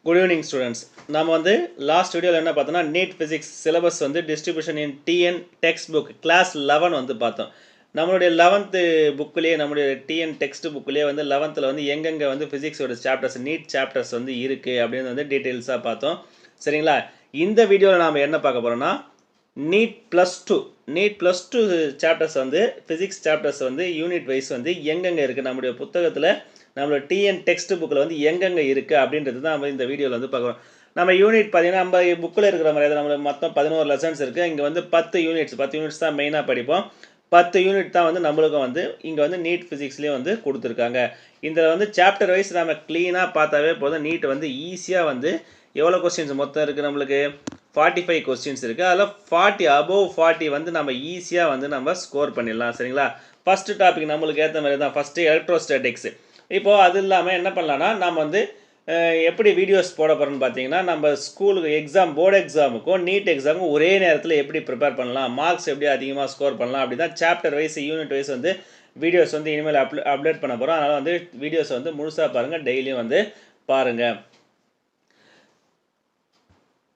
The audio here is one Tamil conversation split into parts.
Good evening students. நாம வந்து last videoல என்ன பார்த்தோம்னா NEET physics syllabus வந்து distribution in TN textbook class 11 வந்து பார்த்தோம். நம்மளுடைய 11th புக்லயே நம்மளுடைய TN text புக்லயே வந்து 11thல வந்து எங்கெங்க வந்து physics ஓட chapters NEET chapters வந்து இருக்கு அப்படினு வந்து டீடைல்ஸா பார்த்தோம். சரிங்களா? இந்த வீடியோல நாம என்ன பார்க்க போறோம்னா NEET +2 chapters வந்து physics chapters வந்து unit wise வந்து எங்கெங்க இருக்கு நம்மளுடைய புத்தகத்துல நம்மளோட TN டெக்ஸ்ட் புக்கில் வந்து எங்கெங்கே இருக்குது அப்படின்றது தான் நம்ம இந்த வீடியோவில் வந்து பார்க்குறோம். நம்ம யூனிட் பார்த்தீங்கன்னா நம்ம புக்கில் இருக்கிற மாதிரி தான் நம்மளுக்கு மொத்தம் 11 லெசன்ஸ் இருக்குது. இங்கே வந்து 10 யூனிட்ஸ் தான் மெயினாக படிப்போம். 10 யூனிட் தான் வந்து நம்மளுக்கும் வந்து இங்கே வந்து நீட் ஃபிசிக்ஸ்லேயே வந்து கொடுத்துருக்காங்க. இதில் வந்து சாப்டர் வைஸ் நம்ம க்ளீனாக பார்த்தாவே போதும். நீட் வந்து ஈஸியாக வந்து எவ்வளோ கொஸ்டின்ஸ் மொத்தம் இருக்குது நம்மளுக்கு 45 கொஸ்டின்ஸ் இருக்குது. அதில் 40 அபோவ் 40 வந்து நம்ம ஈஸியாக வந்து நம்ம ஸ்கோர் பண்ணிடலாம். சரிங்களா? ஃபஸ்ட்டு டாபிக் நம்மளுக்கு ஏற்ற மாதிரி தான் ஃபஸ்ட்டு எலக்ட்ரோஸ்டாட்டிக்ஸ். இப்போது அது இல்லாமல் என்ன பண்ணலான்னா நம்ம வந்து எப்படி வீடியோஸ் போட போகிறோம்னு பார்த்தீங்கன்னா நம்ம ஸ்கூலுக்கு எக்ஸாம் போர்டு எக்ஸாமுக்கும் நீட் எக்ஸாமுக்கும் ஒரே நேரத்தில் எப்படி ப்ரிப்பேர் பண்ணலாம், மார்க்ஸ் எப்படி அதிகமாக ஸ்கோர் பண்ணலாம் அப்படி தான் சாப்டர் வைஸ் யூனிட் வைஸ் வந்து வீடியோஸ் வந்து இனிமேல் அப்டேட் பண்ண போகிறோம். அதனால் வந்து வீடியோஸ் வந்து முழுசாக பாருங்கள், டெய்லியும் வந்து பாருங்கள்.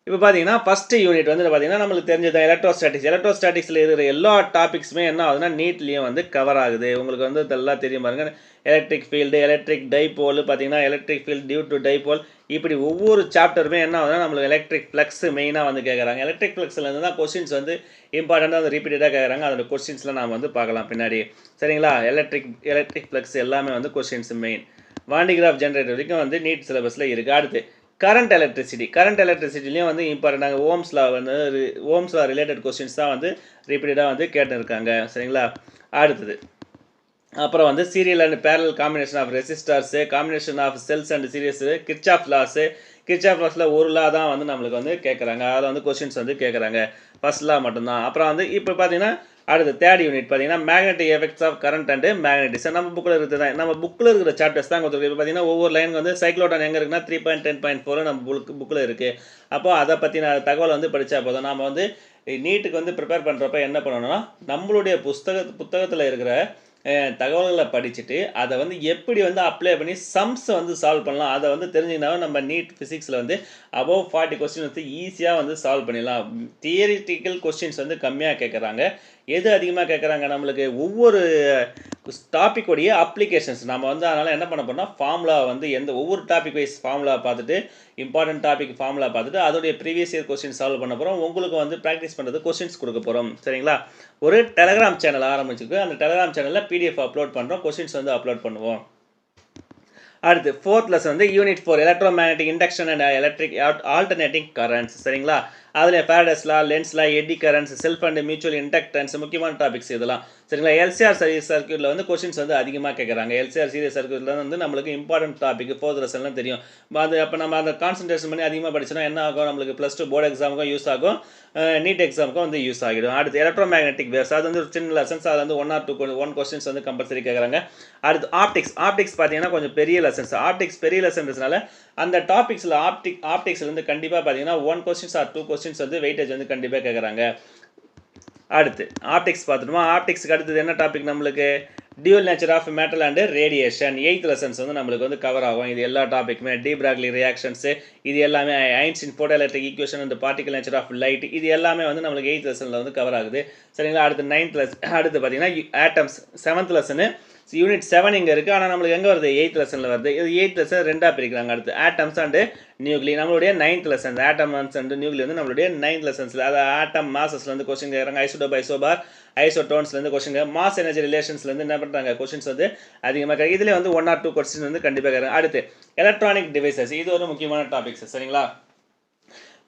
இப்போ பார்த்தீங்கன்னா ஃபஸ்ட்டு யூனிட் வந்து பார்த்தீங்கன்னா நம்மளுக்கு தெரிஞ்சதான் எலக்ட்ரோஸ்டாட்டிக்ஸில் இருக்கிற எல்லா டாபிக்ஸுமே என்ன ஆகுதுன்னா நீட்லேயும் வந்து கவர் ஆகுது. உங்களுக்கு வந்து இதெல்லாம் தெரியும் பாருங்கள். எலக்ட்ரிக் ஃபீல்டு, எலக்ட்ரிக் டைபோல், பார்த்தீங்கன்னா electric field due to dipole, இப்படி ஒவ்வொரு சாப்டருமே என்ன ஆகுதுன்னா நம்மளுக்கு எலக்ட்ரிக் ஃப்ளக்ஸ் மெயினாக வந்து கேட்குறாங்க. எலக்ட்ரிக் ஃப்ளக்ஸ்லேருந்து தான் கொஸ்டின்ஸ் வந்து இம்பார்ட்டண்ட்டாக வந்து ரிப்பீட்டடாக கேட்குறாங்க. அதோட கொஸ்டின்ஸ்லாம் நாம் வந்து பார்க்கலாம் பின்னாடி. சரிங்களா? எலக்ட்ரிக் ஃப்ளக்ஸ் எல்லாமே வந்து கொஸ்டின்ஸ் மெயின். வாண்டிகிராஃப் ஜென்ரேட்டர் வரைக்கும் வந்து நீட் சிலபஸில் இருக்குது. அடுத்து கரண்ட் எலக்ட்ரிசிட்டிலையும் வந்து இம்பார்ட்டண்டாக ஓம்ஸ் லா ரிலேட்டட் கொஸ்டின்ஸ் தான் வந்து ரிப்பீட்டடாக வந்து கேட்டுருக்காங்க. சரிங்களா? அடுத்தது அப்புறம் வந்து serial and parallel combination of resistors, combination of cells and series, Kirchhoff லாஸில் ஒரு லா தான் வந்து நம்மளுக்கு வந்து கேட்குறாங்க. அதில் வந்து கொஸ்டின்ஸ் வந்து கேட்குறாங்க. ஃபர்ஸ்ட் லா மட்டும்தான். அப்புறம் வந்து இப்போ பார்த்தீங்கன்னா அடுத்து தேர்ட் யூனிட் பார்த்தீங்கன்னா magnetic effects of current and magnetism. நம்ம புக்கில் இருக்கிறது தான், நம்ம புக்கில் இருக்கிற சாப்டர்ஸ் தான் கொடுத்துருக்கு. இப்போ பார்த்தீங்கன்னா ஒவ்வொரு லைனுக்கு வந்து சைக்ளோட்ரான் எங்கே இருக்குன்னா 3.10.4 நம்ம புக்கில் இருக்குது. அப்போது அதை பற்றின தகவல் வந்து படித்தா போதும். நம்ம வந்து நீட்டுக்கு வந்து ப்ரிப்பேர் பண்ணுறப்ப என்ன பண்ணணும்னா நம்மளுடைய புத்தகத்தில் இருக்கிற தகவல்களை படிச்சுட்டு அதை வந்து எப்படி வந்து அப்ளை பண்ணி சம்ஸை வந்து சால்வ் பண்ணலாம், அதை வந்து தெரிஞ்சுக்கினாவே நம்ம நீட் ஃபிசிக்ஸில் வந்து அபவ் 40 கொஸ்டின் வந்து ஈஸியாக வந்து சால்வ் பண்ணிடலாம். தியரிட்டிக்கல் கொஸ்டின்ஸ் வந்து கம்மியாக கேட்குறாங்க. எது அதிகமாக கேட்குறாங்க நம்மளுக்கு ஒவ்வொரு டாப்பிக்கோடைய அப்ளிகேஷன்ஸ். நம்ம வந்து அதனால் என்ன பண்ண போகிறோம்னா ஃபார்முலா வந்து ஒவ்வொரு டாபிக் வைஸ் ஃபார்முலா பார்த்துட்டு இம்பார்ட்டன்ட் டாபிக் ஃபார்முலா பார்த்துட்டு அதோடைய ப்ரீவியஸ் இயர் கொஸ்டின் சால்வ் பண்ண போகிறோம். உங்களுக்கு வந்து ப்ராக்டிஸ் பண்ணுறது கொஸ்டின்ஸ் கொடுக்க போகிறோம். சரிங்களா? ஒரு டெலகிராம் சேனல் ஆரம்பிச்சிருக்கு. அந்த டெலகிராம் சேனலில் PDF அப்லோட் பண்ணுறோம், கொஸ்டின்ஸ் வந்து அப்லோட் பண்ணுவோம். அடுத்து ஃபோர்த் லெசன் வந்து unit 4 electro magnetic induction and electric alternating currents. சரிங்களா? அதில் ஃபேரடேஸ் லா, லென்ஸ் லா, எட்டி currents, self and mutual inductance முக்கியமான டாபிக்ஸ் இதெல்லாம். சரிங்களா? LCR சீரிஸ் சர்க்யூட்டில் வந்து கொஸ்டின்ஸ் வந்து அதிகமாக கேட்குறாங்க. LCR சீரிஸ் சர்க்யூட்டில் வந்து நம்மளுக்கு இம்பார்ட்டன்ட் டாபிக் ஃபோர்த் லெசன்லாம் தெரியும். அது அப்போ நம்ம அந்த கான்சன்ட்ரேஷன் பண்ணி அதிகமாக படிச்சோன்னா என்ன ஆகும், நம்மளுக்கு +2 போர்டு எக்ஸாமுக்கும் யூஸ் ஆகும், நீட் எக்ஸாமுக்கும் வந்து யூஸ் ஆகிடும். அடுத்து எலக்ட்ரோ மேக்னெட்டிக் வேவ்ஸ், அது வந்து ஒரு சின்ன லெசன்ஸ், அது வந்து 1 or 2 கொஸ்டின்ஸ் வந்து கம்பல்சரி கேட்குறாங்க. அடுத்து ஆப்டிக்ஸ் பார்த்தீங்கன்னா கொஞ்சம் பெரிய லெசன்ஸ். ஆப்டிக்ஸ் பெரிய லெசன்ஸ்னால அந்த டாபிக்ஸில் ஆப்டிக்ஸ்லேருந்து கண்டிப்பாக பார்த்தீங்கன்னா 1 கொஸ்டின்ஸ் or 2 கொஸ்டின்ஸ் வந்து வெயிட்டேஜ் வந்து கண்டிப்பாக கேட்குறாங்க. அடுத்து ஆப்டிக்ஸ் பார்த்துட்டோமா? ஆப்டிக்ஸ்க்கு அடுத்தது என்ன டாபிக் நம்மளுக்கு dual nature of matter and radiation. 8th lessons வந்து நம்மளுக்கு வந்து கவர் ஆகும். இது எல்லா டாப்பிக்குமே டி பிராக்லி ரியாக்ஷன்ஸு, இது எல்லாமே Einstein photo electric equation and particle nature of light, இது எல்லாமே வந்து நம்மளுக்கு 8th லெசனில் வந்து கவர் ஆகுது. சரிங்களா? அடுத்து 9th லெசன். அடுத்து பார்த்தீங்கன்னா ஆட்டம்ஸ் 7th லெசனு. யூனிட் 7 இங்கே இருக்குது, ஆனால் நம்மளுக்கு எங்கே வருது 8th லெசனில் வருது. இது 8th லெசன் ரெண்டாக பிரிக்கிறாங்க. அடுத்து ஆட்டம்ஸ் அண்டு நியூக்ளி நம்மளுடைய 9th lesson. Atoms and nuclei வந்து நம்மளுடைய 9th லெசன்ஸில். அது ஆட்டம் மாசஸ்லேருந்து கொஸ்டின் கேட்குறாங்க. ஐசோடோப், ஐசோபார், ஐசோடோன்ஸ்லேருந்து கொஸ்டின், மாஸ் எனர்ஜி ரிலேஷன்ஸ்லேருந்து என்ன பண்ணுறாங்க கொஸ்டின்ஸ் வந்து அதிகமாக கேட்குது. இதில் வந்து 1 or 2 கொஸ்டின் வந்து கண்டிப்பாக கேட்குறாங்க. அடுத்து எலக்ட்ரானிக் டிவைசஸ், இது ஒரு முக்கியமான டாபிக்ஸ். சரிங்களா?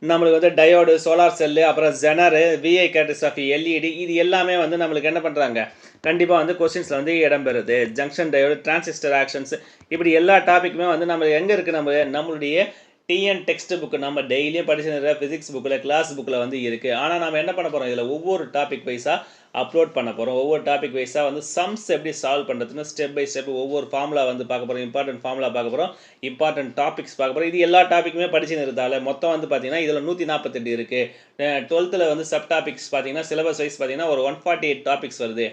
நம்மளுக்கு வந்து டயோடு, சோலார் செல்லு, அப்புறம் ஜெனரு, VI கேரக்டரிஸ்டிக்ஸ் ஆஃப் LED, இது எல்லாமே வந்து நம்மளுக்கு என்ன பண்ணுறாங்க கண்டிப்பாக வந்து கொஸ்டின்ஸில் வந்து இடம்பெறுது. ஜங்ஷன் டயோடு, டிரான்சிஸ்டர் ஆக்ஷன்ஸ், இப்படி எல்லா டாப்பிக்குமே வந்து நம்ம எங்கே இருக்குது நம்மளுடைய TN டெக்ஸ்ட் புக்கு நம்ம டெய்லியும் படிச்சுருக்கிற ஃபிசிக்ஸ் புக்கில் கிளாஸ் புக்கில் வந்து இருக்குது. ஆனால் நம்ம என்ன பண்ண போகிறோம் இதில் ஒவ்வொரு டாபிக் வைஸாக அப்லோட் பண்ண போகிறோம். ஒவ்வொரு டாபிக் வைஸாக வந்து சம்ஸ் எப்படி சால்வ் பண்ணுறதுன்னு ஸ்டெப் பை ஸ்டெப் ஒவ்வொரு ஃபார்முலா வந்து பார்க்க போகிறோம். இம்பார்ட்டன்ட் ஃபார்முலா பார்க்க போகிறோம். இம்பார்ட்டன்ட் டாபிக்ஸ் பார்க்க போகிறோம். இது எல்லா டாப்பிக்குமே படிச்சுன்னு இருந்தால மொத்தம் வந்து பார்த்தீங்கன்னா இதில் 148 இருக்குது. 12th வந்து சப் டாபிக்ஸ் பார்த்தீங்கன்னா சிலபஸ் வைஸ் பார்த்தீங்கன்னா ஒரு 148 டாபிக்ஸ் வருது.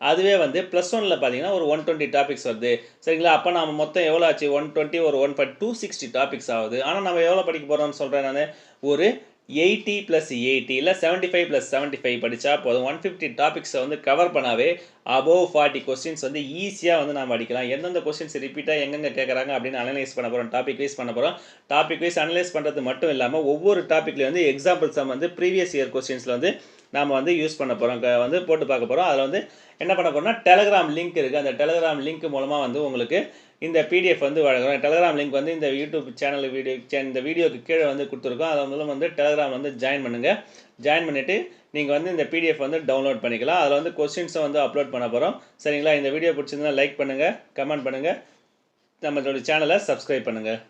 அதுவே வந்து +1ல் பார்த்தீங்கன்னா ஒரு 120 டாபிக்ஸ் வருது. சரிங்களா? அப்போ நம்ம மொத்தம் எவ்வளோ ஆச்சு? 120 ஒரு 260 டாபிக்ஸ் ஆகுது. ஆனால் நம்ம எவ்வளோ படிக்க போகிறோம்னு சொல்கிறேன் நான். ஒரு 80 + 80 இல்லை 75 + 75 படித்தா போதும். 150 டாபிக்ஸை வந்து கவர் பண்ணாவே அபோவ் 40 கொஸ்டின்ஸ் வந்து ஈஸியாக வந்து நம்ம அடிக்கலாம். எந்தெந்த கொஸ்டின்ஸ் ரிப்பீட்டாக எங்கெங்கே கேட்குறாங்க அப்படின்னு அனலைஸ் பண்ண போகிறோம். டாபிக் வைஸ் பண்ண போகிறோம். டாபிக் வைஸ் அனலைஸ் பண்ணுறது மட்டும் இல்லாமல் ஒவ்வொரு டாப்பிக்லேயும் வந்து எக்ஸாம்பிள் சம் வந்து ப்ரீவியஸ் இயர் கொஸ்டின்ஸில் வந்து நாம் வந்து யூஸ் பண்ண போகிறோம். வந்து போட்டு பார்க்க போகிறோம். அதில் வந்து என்ன பண்ண போகிறோம்னா டெலகிராம் லிங்க் இருக்குது. அந்த டெலகிராம் லிங்க் மூலமாக வந்து உங்களுக்கு இந்த பிடிஎஃப் வந்து வழங்குறோம். டெலகிராம் லிங்க் வந்து இந்த யூடியூப் சேனல் இந்த வீடியோக்கு கீழே வந்து கொடுத்துருக்கோம். அதன் மூலம் வந்து டெலகிராம் வந்து ஜாயின் பண்ணுங்கள். ஜாயின் பண்ணிவிட்டு நீங்கள் வந்து இந்த பிடிஎஃப் வந்து டவுன்லோட் பண்ணிக்கலாம். அதில் வந்து கொஸ்டின்ஸும் வந்து அப்லோட் பண்ண போகிறோம். சரிங்களா? இந்த வீடியோ பிடிச்சிருந்தா லைக் பண்ணுங்கள், கமெண்ட் பண்ணுங்கள், நம்மளோட சேனலை சப்ஸ்கிரைப் பண்ணுங்கள்.